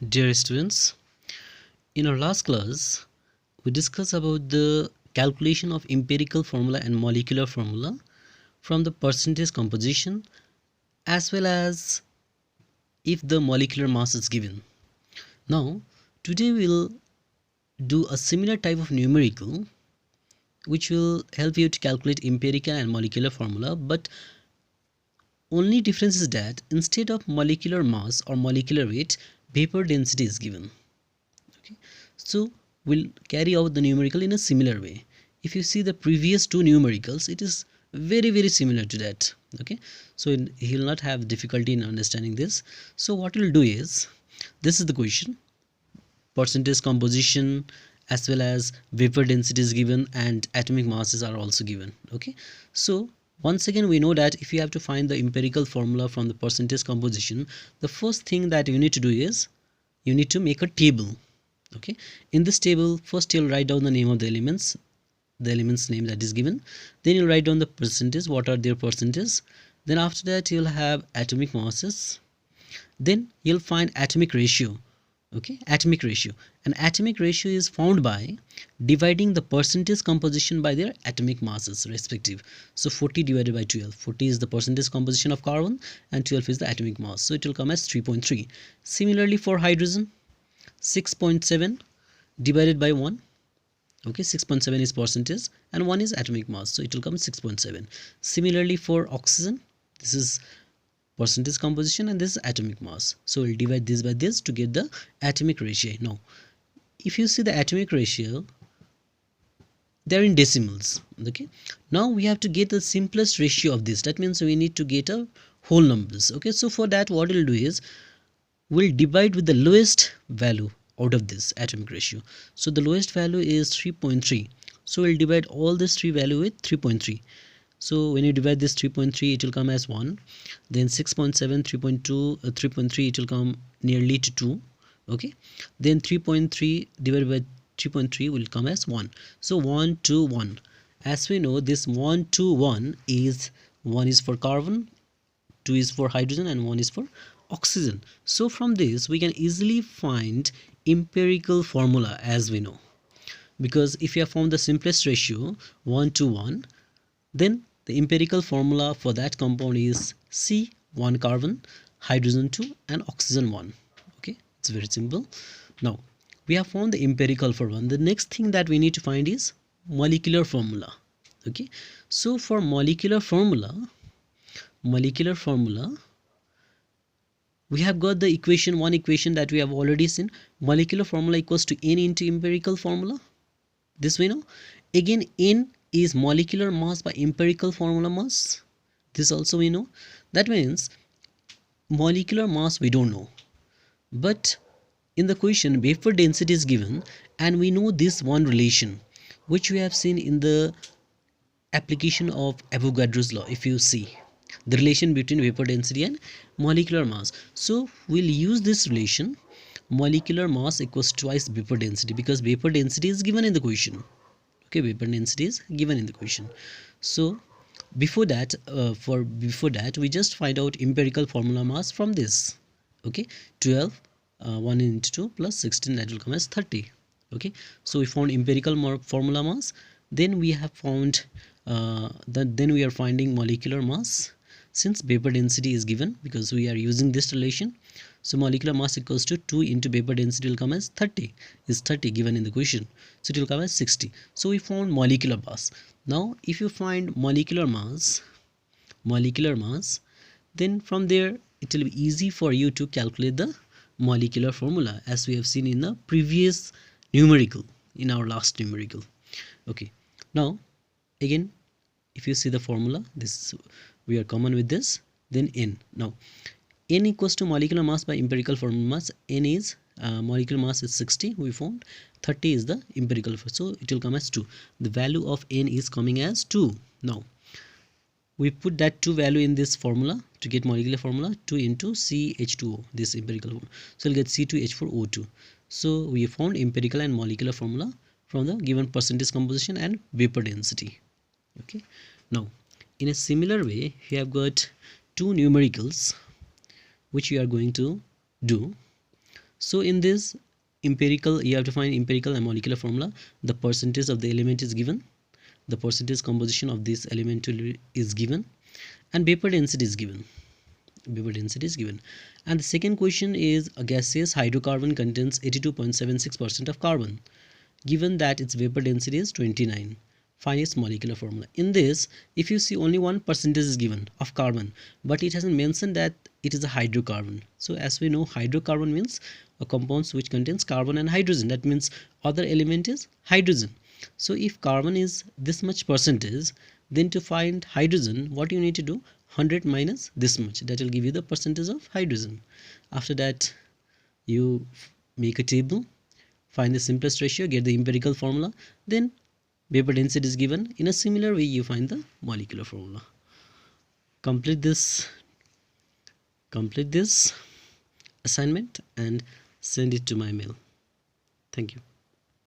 Dear students, in our last class, we discussed about the calculation of empirical formula and molecular formula from the percentage composition as well as if the molecular mass is given. Now, today we'll do a similar type of numerical which will help you to calculate empirical and molecular formula, but only difference is that instead of molecular mass or molecular weight, vapor density is given. Okay, so we'll carry out the numerical in a similar way. If you see the previous two numericals, it is very similar to that. Okay, so he'll not have difficulty in understanding this. So what we'll do is, this is the question: percentage composition as well as vapor density is given and atomic masses are also given. Okay, so once again we know that if you have to find the empirical formula from the percentage composition, the first thing that you need to do is you need to make a table. Okay, in this table first you'll write down the name of the elements name that is given, then you'll write down the percentage, what are their percentages, then after that you'll have atomic masses, then you'll find atomic ratio. Okay, atomic ratio, and atomic ratio is found by dividing the percentage composition by their atomic masses respective. So 40 divided by 12, 40 is the percentage composition of carbon and 12 is the atomic mass, so it will come as 3.3. Similarly for hydrogen, 6.7 divided by 1. Okay, 6.7 is percentage and 1 is atomic mass, so it will come 6.7. Similarly for oxygen, this is percentage composition and this is atomic mass, so we'll divide this by this to get the atomic ratio. Now if you see the atomic ratio, they're in decimals. Okay, now we have to get the simplest ratio of this, that means we need to get a whole numbers. Okay, so for that what we'll do is we'll divide with the lowest value out of this atomic ratio. So the lowest value is 3.3, so we'll divide all this three value with 3.3. So when you divide this 3.3, it will come as 1. Then 6.7, 3.2, 3.3, it will come nearly to 2. Okay. Then 3.3 divided by 3.3 will come as 1. So 1, 2, 1. As we know, this 1, 2, 1 is 1 is for carbon, 2 is for hydrogen, and 1 is for oxygen. So from this, we can easily find empirical formula as we know. Because if you have found the simplest ratio, 1 to 1, then the empirical formula for that compound is C1 carbon, hydrogen 2 and oxygen 1. Okay, it's very simple. Now we have found the empirical for one. The next thing that we need to find is molecular formula. Okay, so for molecular formula we have got the equation, one equation that we have already seen. Molecular formula equals to N into empirical formula. This we know. Again, N is molecular mass by empirical formula mass. This also we know. That means molecular mass we don't know, but in the question vapor density is given and we know this one relation which we have seen in the application of Avogadro's law. If you see the relation between vapor density and molecular mass, so we'll use this relation, molecular mass equals twice vapor density, because vapor density is given in the question. Okay, vapor density is given in the question. So before that we just find out empirical formula mass from this. Okay, 12 1 into 2 plus 16, that will come as 30. Okay, so we found empirical formula mass, then we have found then we are finding molecular mass since vapor density is given, because we are using this relation. So molecular mass equals to 2 into vapor density will come as 30, is 30 given in the question, so it will come as 60. So we found molecular mass. Now if you find molecular mass, then from there it will be easy for you to calculate the molecular formula, as we have seen in the previous numerical, in our last numerical. Okay, now again if you see the formula, this we are common with this, then N. Now N equals to molecular mass by empirical formula mass. N is molecular mass is 60, we found. 30 is the empirical, so it will come as 2. The value of N is coming as 2. Now we put that 2 value in this formula to get molecular formula, 2 into CH2O, this empirical formula. So we'll get C2H4O2. So we found empirical and molecular formula from the given percentage composition and vapor density. Okay, now in a similar way we have got two numericals which we are going to do. So in this empirical, you have to find empirical and molecular formula. The percentage of the element is given, the percentage composition of this element is given, and vapor density is given. Vapor density is given. And the second question is, a gaseous hydrocarbon contains 82.76% of carbon, given that its vapor density is 29. Find its molecular formula. In this, if you see, only 1% is given of carbon, but it hasn't mentioned that it is a hydrocarbon. So as we know, hydrocarbon means a compound which contains carbon and hydrogen. That means other element is hydrogen. So if carbon is this much percentage, then to find hydrogen, what you need to do, 100 minus this much, that will give you the percentage of hydrogen. After that, you make a table, find the simplest ratio, get the empirical formula, then vapor density is given. In a similar way, you find the molecular formula. Complete this assignment and send it to my mail. Thank you.